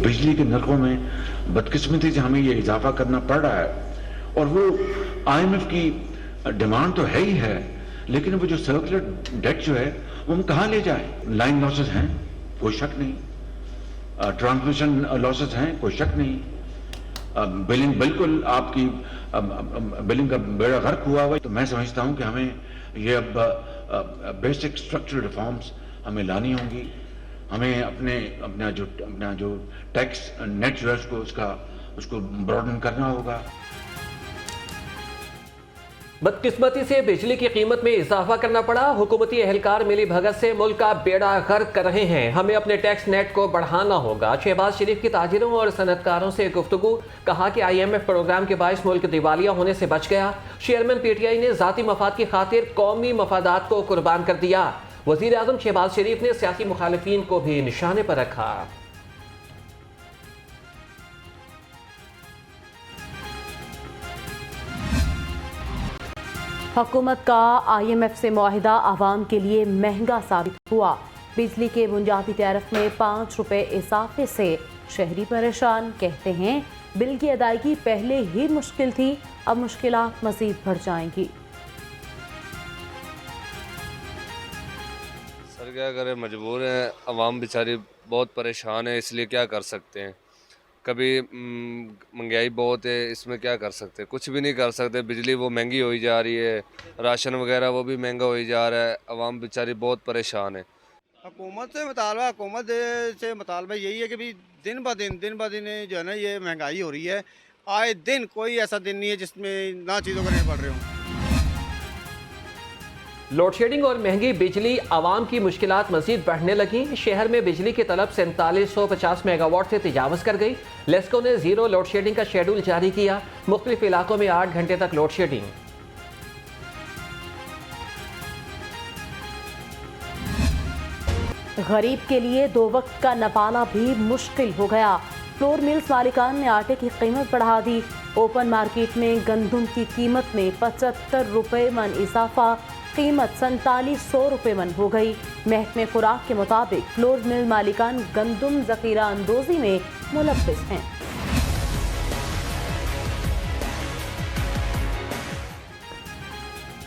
बिजली के नरखों में बदकिस्मती से हमें ये इजाफा करना पड़ रहा है, और वो IMF की डिमांड तो है ही है, लेकिन वो जो सर्कुलर डेट जो है वो हम कहाँ ले जाएं? लाइन लॉसेस हैं, कोई शक नहीं, ट्रांसमिशन लॉसेस हैं, कोई शक नहीं, बिलिंग बिल्कुल आपकी बिलिंग का बेड़ा गर्क हुआ हुआ। तो मैं समझता हूं कि हमें ये अब बेसिक स्ट्रक्चरल रिफॉर्म्स हमें लानी होंगी। हमें अपना जो टैक्स नेट जो है उसको ब्रॉडन करना होगा। बदकिस्मती से बिजली की कीमत में इजाफा करना पड़ा। हुकूमती एहलकार मिली भगत से मुल्क का बेड़ा गर्क कर रहे हैं। हमें अपने टैक्स नेट को बढ़ाना होगा। शहबाज शरीफ की ताजिरों और सनतकारों से गुफ्तगू। कहा कि IMF प्रोग्राम के बायस मुल्क दिवालिया होने से बच गया। चेयरमैन PTI ने जाती मफाद की खातिर कौमी मफादात को कुर्बान कर दिया। वजीर आजम शहबाज शरीफ ने सियासी मुखालिफिन को भी निशाने पर रखा। हुकूमत का IMF से मुआहिदा आवाम के लिए महंगा साबित हुआ। बिजली के बुनियादी टैरिफ में 5 रुपए इजाफे से शहरी परेशान। कहते हैं बिल की अदायगी पहले ही मुश्किल थी, अब मुश्किलात मजीद बढ़ जाएंगी। सर क्या करें, मजबूर हैं, अवाम बेचारी बहुत परेशान है, इसलिए क्या कर सकते हैं। कभी महंगाई बहुत है, इसमें क्या कर सकते हैं, कुछ भी नहीं कर सकते। बिजली वो महंगी होई जा रही है, राशन वगैरह वो भी महंगा होई जा रहा है, अवाम बेचारी बहुत परेशान है। हुकूमत से मुतालबा यही है कि भी दिन ब दिन जो है ना ये महंगाई हो रही है। आए दिन कोई ऐसा दिन नहीं है जिसमें ना चीज़ों का रेट बढ़ रहे हों। लोड शेडिंग और महंगी बिजली आवाम की मुश्किलात मजीद बढ़ने लगी। शहर में बिजली की तलब 4750 मेगावाट से तजावज़ कर गई। लेस्को ने जीरो लोड शेडिंग का शेड्यूल जारी किया। मुख्तलिफ इलाकों में 8 घंटे तक लोड शेडिंग। गरीब के लिए 2 वक्त का नपाला भी मुश्किल हो गया। फ्लोर मिल्स मालिकान ने आटे की कीमत बढ़ा दी। ओपन मार्केट में गंदम की कीमत में 75 रुपए मन इजाफा, कीमत 4700 रुपए मन हो गई। महकमे खुराक के मुताबिक फ्लोर मिल मालिकान गंदम जखीरा अंदोजी में मुलव्विस हैं।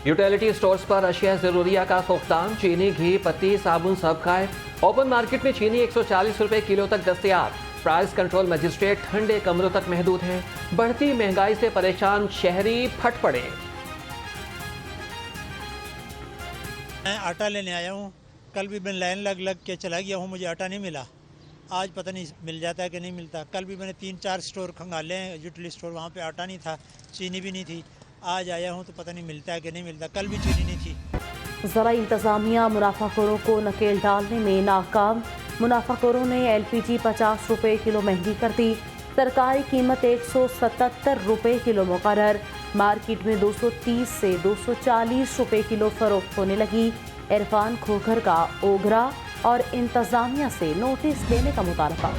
यूटिलिटी स्टोर्स पर अशिया जरूरिया का फुकदान। चीनी, घी, पत्ती, साबुन सब गायब। ओपन मार्केट में चीनी 140 रुपए किलो तक दस्तयाब। प्राइस कंट्रोल मजिस्ट्रेट ठंडे कमरों तक महदूद हैं। बढ़ती महंगाई से परेशान शहरी फट पड़े। मैं आटा लेने आया हूँ, कल भी मैं लाइन लग के चला गया हूँ, मुझे आटा नहीं मिला। आज पता नहीं मिल जाता है कि नहीं मिलता। कल भी मैंने 3-4 स्टोर खंगाले हैं, यूटिलिटी स्टोर, वहाँ पे आटा नहीं था, चीनी भी नहीं थी। आज आया हूँ तो पता नहीं मिलता है कि नहीं मिलता। कल भी चीनी नहीं थी। ज़रा इंतज़ामिया मुनाफाखोरों को नकेल डालने में नाकाम। मुनाफाखोरों ने LPG 50 रुपए किलो महंगी कर दी। सरकारी कीमत 177 रुपए किलो मुकर्रर। मार्केट में 230 से 240 रुपए किलो फरोख्त होने लगी। इरफान खोखर का ओगरा और इंतजामिया से नोटिस देने का मुतालबा।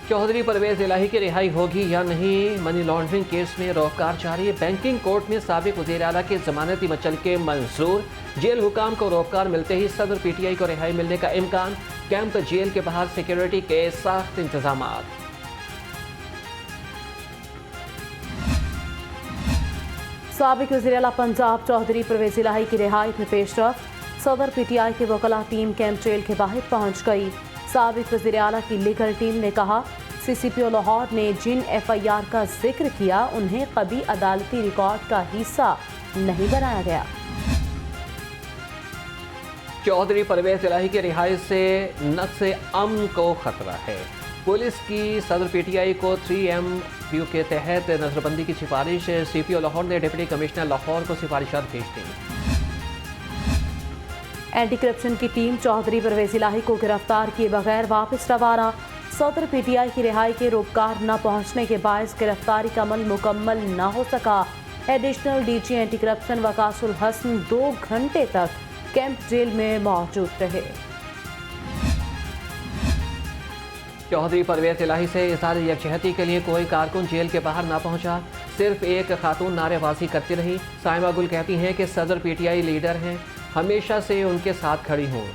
चौधरी परवेज इलाही की रिहाई होगी या नहीं? मनी लॉन्ड्रिंग केस में रोककार जारी। बैंकिंग कोर्ट में साबिक वज़ीर आला के जमानती मचलके मंजूर। जेल हुकाम को रोककार मिलते ही सदर PTI को रिहाई मिलने का इम्कान। कैंप जेल के बाहर सिक्योरिटी के सख्त इंतजाम। साबिक वज़ीर आला पंजाब चौधरी परवेज इलाही की रिहाई में पेशरफ। सदर PTI की वकला टीम कैंप जेल के बाहर पहुंच गई। साबिक वज़ीर आला की लीगल टीम ने कहा CCPO लाहौर ने जिन FIR का जिक्र किया उन्हें कभी अदालती रिकॉर्ड का हिस्सा नहीं बनाया गया। चौधरी परवेज इलाही की रिहाई से नक्शे अमन को खतरा है। पुलिस की सदर PTI को 3MPU के तहत नजरबंदी की सिफारिश। CPO लाहौर ने डिप्टी कमिश्नर लाहौर को सिफारिशात भेज दी। एंटी करप्शन की टीम चौधरी परवेज इलाही को गिरफ्तार किए बगैर वापस रवाना। सदर PTI की रिहाई के रोककार न पहुंचने के बायस गिरफ्तारी का अमल मुकम्मल न हो सका। Additional DG anti corruption Waqasul Hasan 2 घंटे तक कैंप जेल में मौजूद रहे। चौधरी परवेज इलाही से इज़हार यकजहती के लिए कोई कारकुन जेल के बाहर ना पहुंचा। सिर्फ एक खातून नारेबाजी करती रही। साइमा गुल कहती हैं कि सदर PTI लीडर हैं, हमेशा से उनके साथ खड़ी हूँ।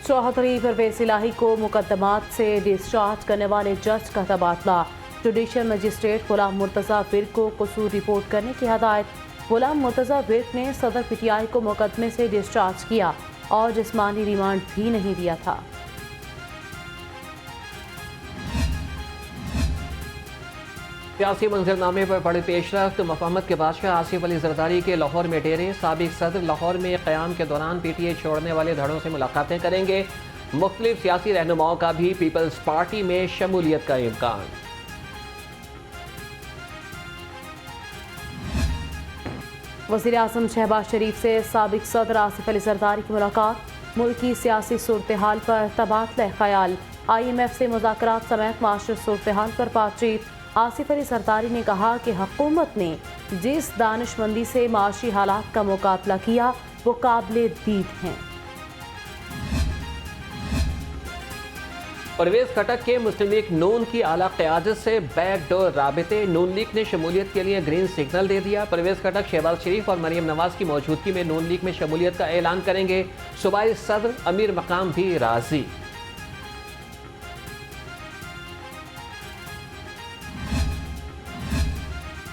चौधरी परवेज इलाही को मुकदमात से डिस्चार्ज करने वाले जज का तबादला। जुडिशल मजिस्ट्रेट गुलाम मुर्तज़ा विर्क को कसूर रिपोर्ट करने की हदायत। गुलाम मुर्तज़ा विर्क ने सदर पीटीआई को मुकदमे से डिस्चार्ज किया और जिस्मानी रिमांड भी नहीं दिया था। सियासी मंजरनामे पर बड़े पेशरफ्त। मफाहमत के बादशाह आसिफ अली जरदारी के लाहौर में डेरे। साबिक सदर लाहौर में क़याम के दौरान पीटीआई छोड़ने वाले धड़ों से मुलाकातें करेंगे। मुख्तलिफ सियासी रहनुमाओं का भी पीपल्स पार्टी में शमूलियत का इम्कान। वज़ीर आज़म शहबाज शरीफ से साबिक सदर आसिफ अली जरदारी की मुलाकात। मुल्क की सियासी सूरत हाल पर तबादला ख्याल। IMF से मुज़ाकरात समेत माशरती सूरत हाल पर बातचीत। आसिफ अली जरदारी ने कहा कि हुकूमत ने जिस दानिशमंदी से माशी हालात का मुकाबला किया वो काबिल दीद हैं। परवेज खटक के मुस्लिम लीग नून की आला क़यादत से बैकडोर राबिते। नून लीग ने शमूलियत के लिए ग्रीन सिग्नल दे दिया। परवेज खटक, शहबाज शरीफ और मरियम नवाज की मौजूदगी में नून लीग में शमूलियत का ऐलान करेंगे। सूबाई सदर अमीर मकाम भी राजी।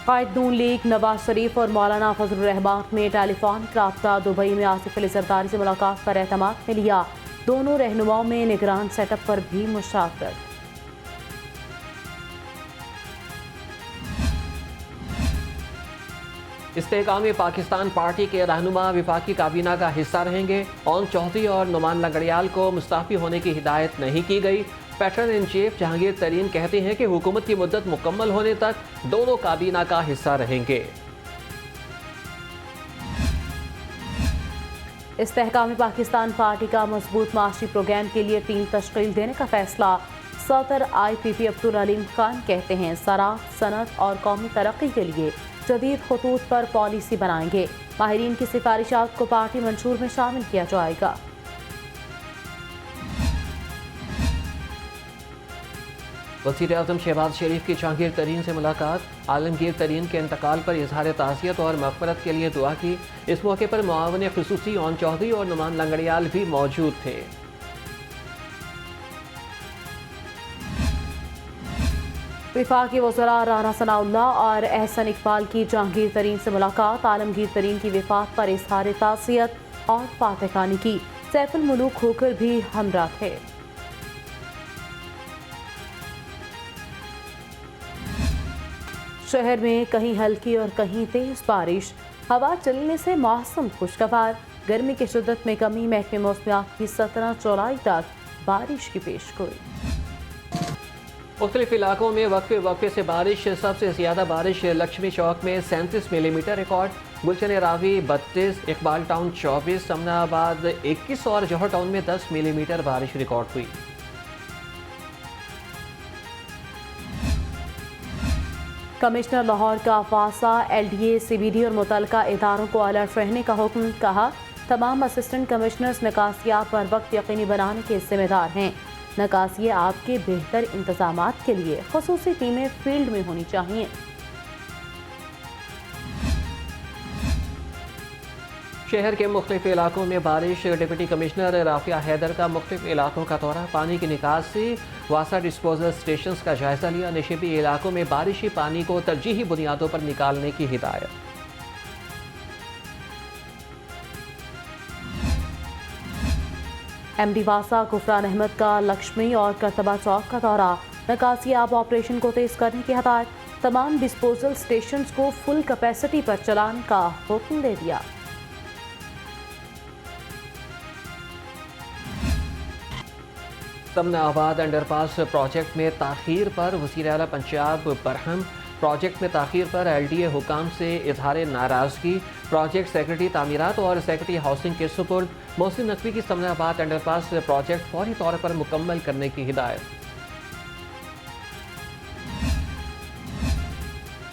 कायद नून लीग नवाज शरीफ और मौलाना फजलुर रहमान में टेलीफोनिक राब्ता। दुबई में आसिफ अली जरदारी से मुलाकात पर एतमाद में लिया। दोनों रहनुमाओं में निगरान सेटअप पर भी मुशावरत। इस्तेहकाम पाकिस्तान पार्टी के रहनुमा विफाकी काबीना का हिस्सा रहेंगे। ओन चौधरी और नुमान लंगड़ियाल को मुस्ताफी होने की हिदायत नहीं की गई। पैटर्न इन चीफ जहांगीर तरीन कहते हैं कि हुकूमत की मुद्दत मुकम्मल होने तक दोनों काबीना का हिस्सा रहेंगे। इस्तेहकाम पाकिस्तान पार्टी का मजबूत माशी प्रोग्राम के लिए टीम तश्कील देने का फैसला। सदर IPP अब्दुल अलीम खान कहते हैं ज़राअत, सनत और कौमी तरक्की के लिए जदीद खतूत पर पॉलिसी बनाएंगे। माहिरीन की सिफारिशात को पार्टी मंशूर में शामिल किया जाएगा। वज़ीर आज़म शहबाज शरीफ की जहांगीर तरीन से मुलाकात। आलमगीर तरीन के इंतकाल पर इजहार ताज़ियत और मग़फ़रत के लिए दुआ की। इस मौके पर मुआवन ख़ुसूसी ओन चौधरी और नुमान लंगड़ियाल भी मौजूद थे। वफाकी वज़रा राना सनाउल्लाह और एहसन इकबाल की जहांगीर तरीन से मुलाकात। आलमगीर तरीन की वफ़ात पर इजहार ताज़ियत और फातहखानी की। सैफुल मुलूक होकर भी हमरा थे। शहर में कहीं हल्की और कहीं तेज बारिश। हवा चलने से मौसम खुशगवार। गर्मी की शिद्दत में कमी। महकमे मौसमियात की 17 जुलाई तक बारिश की पेशगोई। मुख्तलिफ इलाकों में वक्फे वक्फे से बारिश। सबसे ज़्यादा बारिश लक्ष्मी चौक में 37 मिलीमीटर रिकॉर्ड। गुलशन रावी 32, इकबाल टाउन 24, समनाबाद 21 और जौहर टाउन में 10 मिलीमीटर बारिश रिकॉर्ड हुई। कमिश्नर लाहौर का फासा LDA, CBD और मुतल्लिका इदारों को अलर्ट रहने का हुक्म। कहा तमाम असिस्टेंट कमिश्नर्स निकासिया पर वक्त यकीनी बनाने के जिम्मेदार हैं। निकासिया आपके बेहतर इंतजामात के लिए खसूसी टीमें फील्ड में होनी चाहिए। शहर के मुख्तलिफ इलाकों में बारिश। डिप्टी कमिश्नर राफिया हैदर का मुख्तलिफ इलाकों का दौरा। पानी की निकासी, वासा डिस्पोजल स्टेशन का जायजा लिया। नशीबी इलाकों में बारिशी पानी को तरजीही बुनियादों पर निकालने की हिदायत। MD वासा गुफरान अहमद का लक्ष्मी और करतबा चौक का दौरा। निकासी आब ऑपरेशन को तेज करने की हिदायत। तमाम डिस्पोजल स्टेशन को फुल कैपेसिटी पर चलाने का हुक्म दे दिया। समनाबाद अंडरपास प्रोजेक्ट में ताख़ीर पर वज़ीर आला पंजाब बरहम। प्रोजेक्ट में ताख़ीर पर LDA हुकाम से इजहार नाराज़गी। प्रोजेक्ट सेक्रेटरी तामीरात और सेक्रेटरी हाउसिंग के सुपुर्द। मोहसिन नकवी की समनाबाद अंडरपास प्रोजेक्ट फौरी तौर पर मुकम्मल करने की हिदायत।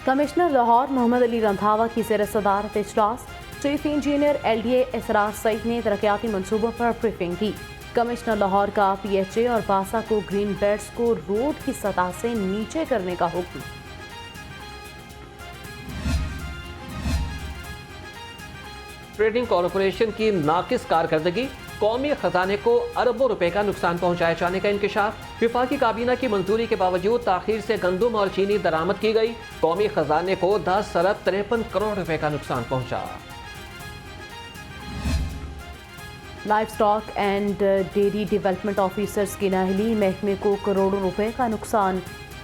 कमिश्नर लाहौर मोहम्मद अली रंधावा की ज़ेर सदारत इजलास। चीफ इंजीनियर LDA इसरार सईद ने तरक्याती मनसूबों पर ब्रीफिंग दी। कमिश्नर लाहौर का PHA और वासा को ग्रीन बेल्ट्स को रोड की सतह से नीचे करने का हुक्म। ट्रेडिंग कॉरपोरेशन की नाकिस कारकर्दगी, कौमी खजाने को अरबों रुपए का नुकसान पहुंचाए जाने का इंकशाफ। विफाकी काबीना की मंजूरी के बावजूद ताखीर से गंदम और चीनी दरामद की गई, कौमी खजाने को 10 अरब 53 करोड़ रुपए का नुकसान पहुंचा। Life stock and dairy development officers की नाअहली, महकमे को करोड़ों रुपए का नुकसान।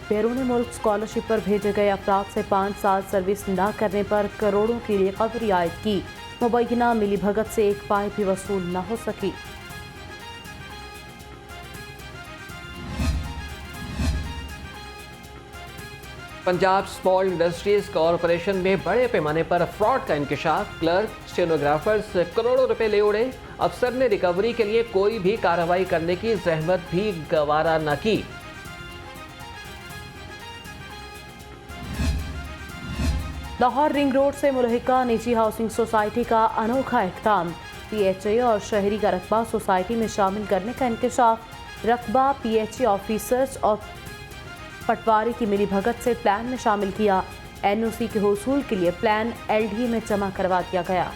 बैरून मुल्क स्कॉलरशिप पर भेजे गए अफराद से 5 साल सर्विस न करने पर करोड़ों की रिकवरी रियायत की, मुबैना मिली भगत से एक पाई भी वसूल न हो सकी। पंजाब स्मॉल इंडस्ट्रीज कॉरपोरेशन में बड़े पैमाने पर फ्रॉड का इंकशाफ, क्लर्क स्टेनोग्राफर्स करोड़ों रुपए ले उड़े, अफसर ने रिकवरी के लिए कोई भी कार्रवाई करने की जहमत भी गवारा न की। लाहौर रिंग रोड से मुल्हिका निजी हाउसिंग सोसाइटी का अनोखा इक़दाम, PHA और शहरी का रकबा सोसाइटी में शामिल करने का इंकशाफ। रकबा PHA ऑफिसर्स और पटवारी की मिली भगत से प्लान में शामिल किया। NOC के हुसूल के लिए प्लान LD में जमा करवा दिया गया।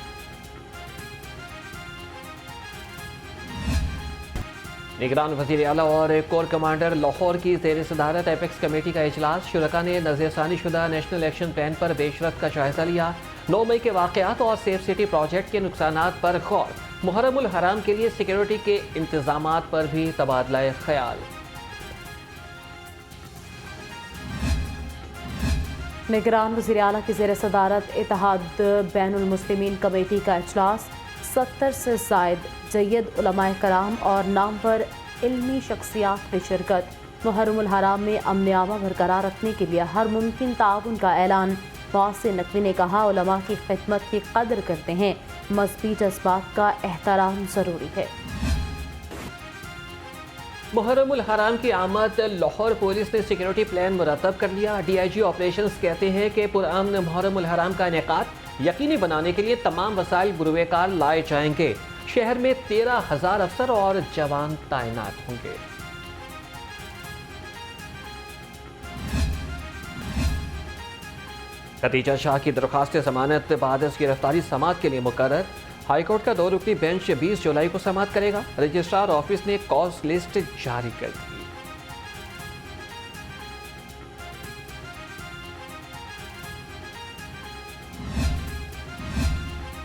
निगरान वज़ीर आला और कोर कमांडर लाहौर की ज़ेर सदारत एपेक्स कमेटी का इजलास, शुरका ने नज़रसानी शुदा नेशनल एक्शन प्लान पर पेशरफ्त का जायजा लिया। 9 मई के वाक़यात और सेफ सिटी प्रोजेक्ट के नुकसानात पर गौर, मुहर्रम उल हराम के लिए सिक्योरिटी के इंतजामात पर भी तबादला ख्याल। निगरान वज़ीर आला की ज़ेर सदारत इत्तेहाद बैनुल मुस्लिमीन कमेटी का इजलास, 70 से ज़ायद जय्यद उलमाए कराम और नामवर इल्मी शख्सियात ने शिरकत। मुहर्रम उल हराम में अमन आमा बरकरार रखने के लिए हर मुमकिन ताउन का ऐलान। मोहसिन नकवी ने कहा, उलमा की खिदमत की कदर करते हैं, मज़हबी जज्बात का एहतराम ज़रूरी है। मुहर्रम उल हराम की आमद, लाहौर पुलिस ने सिक्योरिटी प्लान मुरतब कर लिया। DIG ऑपरेशंस कहते हैं कि पुरअमन मुहर्रम उल हराम का इनेकाद यकीनी बनाने के लिए तमाम वसाइल बुरुएकार लाए जाएंगे। शहर में 13,000 अफसर और जवान तैनात होंगे। खतीजा शाह की दरख्वास्त जमानत बाद गिरफ्तारी समाअत के लिए मुकर्रर। हाईकोर्ट का 2 रुकनी बेंच 20 जुलाई को समाअत करेगा। रजिस्ट्रार ऑफिस ने कॉज लिस्ट जारी कर दी।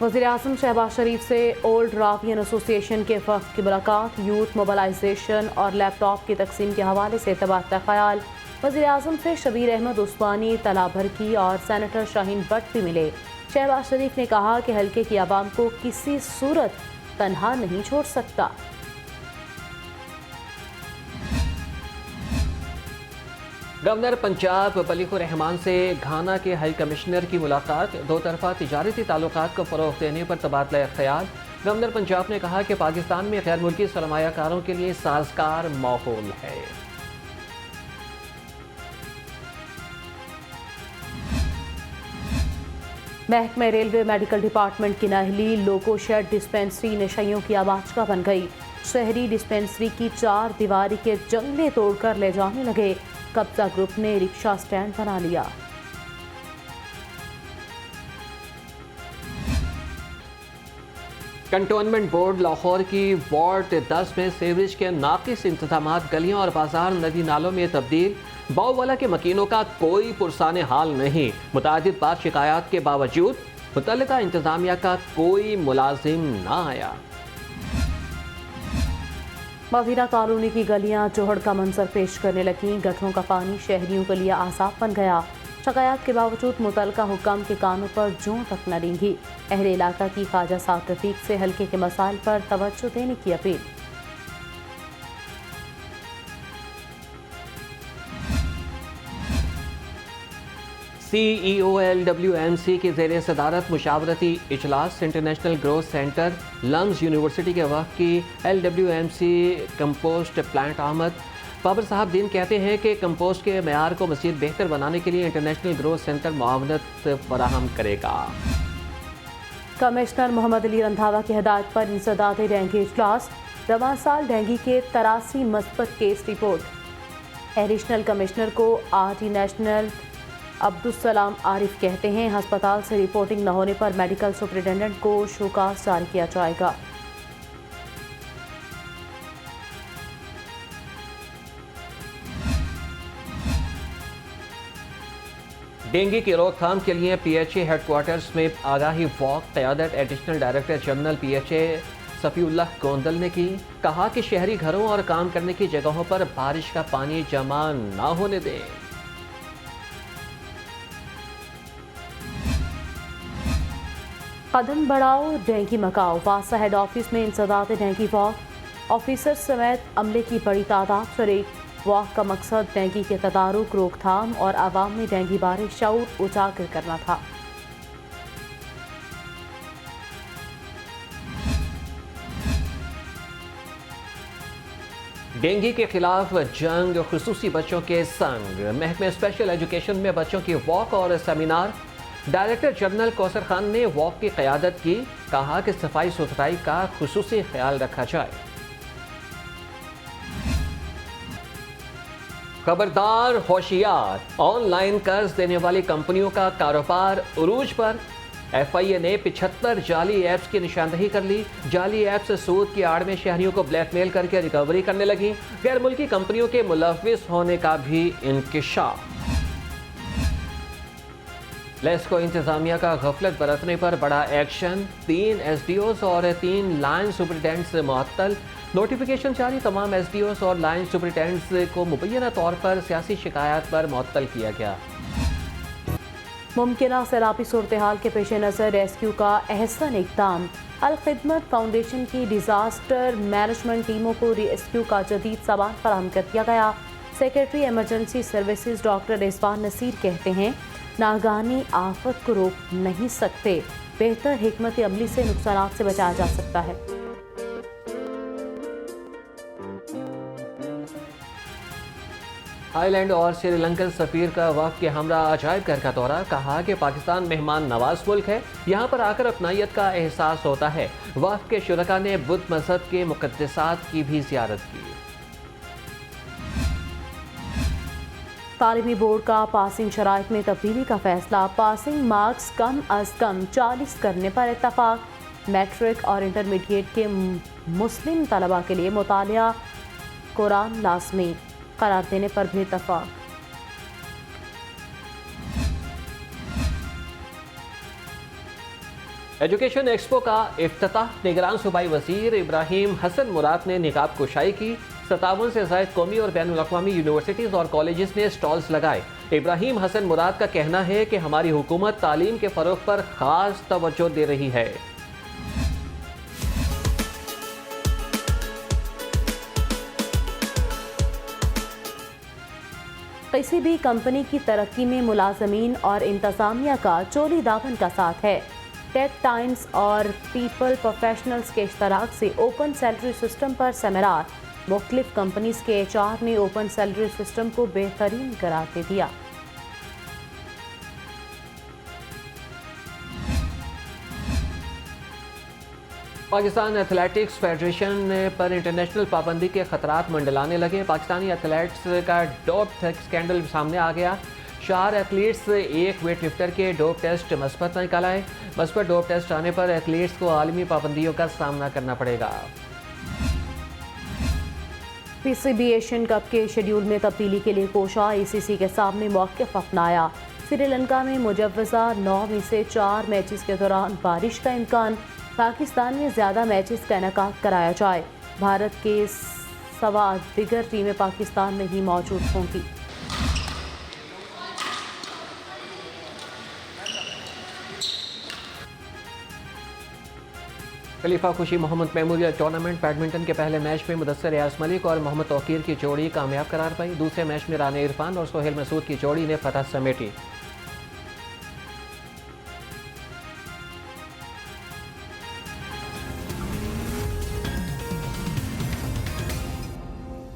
वज़ीर आज़म शहबाज शरीफ से ओल्ड रावियन एसोसिएशन के वफ़द की मुलाकात, यूथ मोबलाइजेशन और लैपटॉप की तकसीम के हवाले से तबादला ख्याल। वज़ीर आज़म से शबीर अहमद उस्मानी, तला भरकी और सेनेटर शाहीन भट्ट भी मिले। शहबाज शरीफ ने कहा कि हल्के की आवाम को किसी सूरत तन्हा नहीं छोड़ सकता। गवर्नर पंजाब मलिक रहमान से घाना के हाई कमिश्नर की मुलाकात, 2 तरफा तिजारती ताल्लुकात को फ़रोग़ देने पर तबादला ख्याल। गवर्नर पंजाब ने कहा कि पाकिस्तान में गैर मुल्की सरमायाकारों के लिए साजगार माहौल है। महकमे रेलवे मेडिकल डिपार्टमेंट की नाअहली, लोको शेड डिस्पेंसरी नशइयों की आवाज का बन गई। शहरी डिस्पेंसरी की 4 दीवारी के जंगले तोड़कर ले जाने लगे। कब्जा ग्रुप ने रिक्शा स्टैंड बना लिया। कंटोनमेंट बोर्ड लाहौर की वार्ड 10 में सीवरेज के नाकिस इंतजामात, गलियां और बाजार नदी नालों में तब्दील। बाउवाला के मकीनों का कोई पुरसाने हाल नहीं। मुतादिद बार शिकायत के बावजूद मुतल्लिका इंतजामिया का कोई मुलाजिम ना आया। मदीना कॉलोनी की गलियां जोहड़ का मंजर पेश करने लगी। गटरों का पानी शहरियों के लिए आसाब बन गया। शिकायत के बावजूद मुतल्लिका हुक्काम के कानों पर जूं तक न रेंगी। अहले इलाका की ख्वाजा साद रफीक से हल्के के मसाइल पर तवज्जो देने की अपील। CEO LWMC की ज़ेर सदारत मुशावरती इजलास, international growth centre, lungs university के वक्त की LWMC कंपोस्ट प्लांट आमद। बाबर साहब दिन कहते हैं कि कंपोस्ट के मेयार को मज़ीद बेहतर बनाने के लिए इंटरनेशनल ग्रोथ सेंटर मुआवनत फराहम करेगा। कमिश्नर मोहम्मद अली रंधावा की हिदायत पर इंसदाद डेंगू इजलास, रवां साल डेंगू के 83 मस्बत केस रिपोर्ट। एडिशनल कमिश्नर को RT नेशनल अब्दुल आरिफ कहते हैं, अस्पताल से रिपोर्टिंग न होने पर मेडिकल सुपरिटेंडेंट को शोकास जारी किया जाएगा। डेंगू की रोकथाम के लिए पीएचए हेडक्वार्टर्स में आगाही वॉक क़यादत additional director general PHA Safiullah Gondal ने की। कहा कि शहरी घरों और काम करने की जगहों पर बारिश का पानी जमा ना होने दें। कदम बढ़ाओ डेंगू मकाओ। वासा हेड ऑफिस में इंसदाद डेंगू वॉक। ऑफिसर समेत अमले की बड़ी तादाद शरीक। वॉक का मकसद डेंगू के तदारुक, रोकथाम और आवाम में डेंगू बारे शऊर उजागर करना था। डेंगू के खिलाफ जंग खुसूसी बच्चों के संग। महकमे स्पेशल एजुकेशन में बच्चों की वॉक और seminar. Director general Kausar Khan ने वॉक की क़यादत की। कहा कि सफाई सुथराई का खुसूसी ख्याल रखा जाए। खबरदार होशियार, ऑनलाइन कर्ज देने वाली कंपनियों का कारोबार उरूज पर। FIA ने 75 जाली ऐप्स की निशानदही कर ली। जाली ऐप्स सूद की आड़ में शहरियों को ब्लैकमेल करके रिकवरी करने लगी। गैर मुल्की कंपनियों के मुलव्विस होने का भी इंकिशाफ। लेस्को इंतजामिया का गफलत बरतने पर बड़ा एक्शन। 3 SDOs और 3 लाइन सुपरिटेंडेंट्स मुअत्तल। नोटिफिकेशन जारी। तमाम SDOs और लाइन सुपरिटेंडेंट्स को मुबैना तौर पर सियासी शिकायत पर मुअत्तल किया गया। मुमकिन सैलाबी सूरत हाल के पेश नज़र रेस्क्यू का अहसन इक़दाम। अल खिदमत फाउंडेशन की डिज़ास्टर मैनेजमेंट टीमों को रेस्क्यू का जदीद सामान फराहम कर दिया गया। Secretary emergency services doctor Rizwan Naseer कहते हैं, नागानी आफत को रोक नहीं सकते, बेहतर हिकमत अमली से नुकसान से बचाया जा सकता है। थाईलैंड और श्रीलंकन सफीर का वफ़द के हमरा अजायब घर का दौरा। कहा कि पाकिस्तान मेहमान नवाज मुल्क है, यहाँ पर आकर अपनायत का एहसास होता है। वफ़द के शुरका ने बुद्ध मजहब के मुक़द्दसात की भी ज़ियारत की। तालीमी बोर्ड का पासिंग शराइत में तब्दीली का फैसला। पासिंग मार्क्स कम अज कम 40 करने पर इत्तफाक। मैट्रिक और इंटरमीडिएट के मुस्लिम तलबा के लिए मुतालिया कुरान लाजमी करार देने पर भी इत्तफाक। एजुकेशन एक्सपो का इफ्तिताह। निगरान सूबाई वज़ीर इब्राहीम हसन मुराद ने निकाब कुशाई की। 57 से ज़ायद कौमी और बैनुल अक़वामी यूनिवर्सिटीज़ और कॉलेजेस ने स्टॉल्स लगाए। इब्राहीम हसन मुराद का कहना है कि हमारी हुकूमत तालीम के फ़रोग़ पर ख़ास तवज्जो दे रही है। किसी भी कंपनी की तरक्की में मुलाजमीन और इंतज़ामिया का चोली दामन का साथ है। टेक टाइम्स और पीपल प्रोफेशनल्स के इश्तराक से ओपन सैलरी सिस्टम पर सेमिनार। मुख्तलिफ कंपनीज के HR ने ओपन सैलरी सिस्टम को बेहतरीन करार दे दिया। पाकिस्तान एथलेटिक्स फेडरेशन पर इंटरनेशनल पाबंदी के खतरात मंडलाने लगे। पाकिस्तानी एथलेट्स का डोप स्कैंडल सामने आ गया। 4 एथलीट्स एक वेट लिफ्टर के डोप टेस्ट मस्बत निकाल आए। मस्बत डोप टेस्ट आने पर एथलीट्स को आलमी पाबंदियों का सामना करना पड़ेगा। PCB एशियन कप के शेड्यूल में तब्दीली के लिए कोशा। ICC के सामने मौक़िफ़ अपनाया। श्रीलंका में मुजव्वज़ा 9 में से 4 मैचेस के दौरान बारिश का इम्कान। पाकिस्तान में ज़्यादा मैचेस का इनेकाद कराया जाए। भारत के सवा दिगर टीमें पाकिस्तान में ही मौजूद होंगी। खलीफा खुशी मोहम्मद मेमोरियल टूर्नामेंट बैडमिंटन के पहले मैच में मुदस्सिर रियाज मलिक और मोहम्मद तौकीर की जोड़ी कामयाब करार पाई। दूसरे मैच में राना इरफान और सोहेल मसूद की जोड़ी ने फतह समेटी।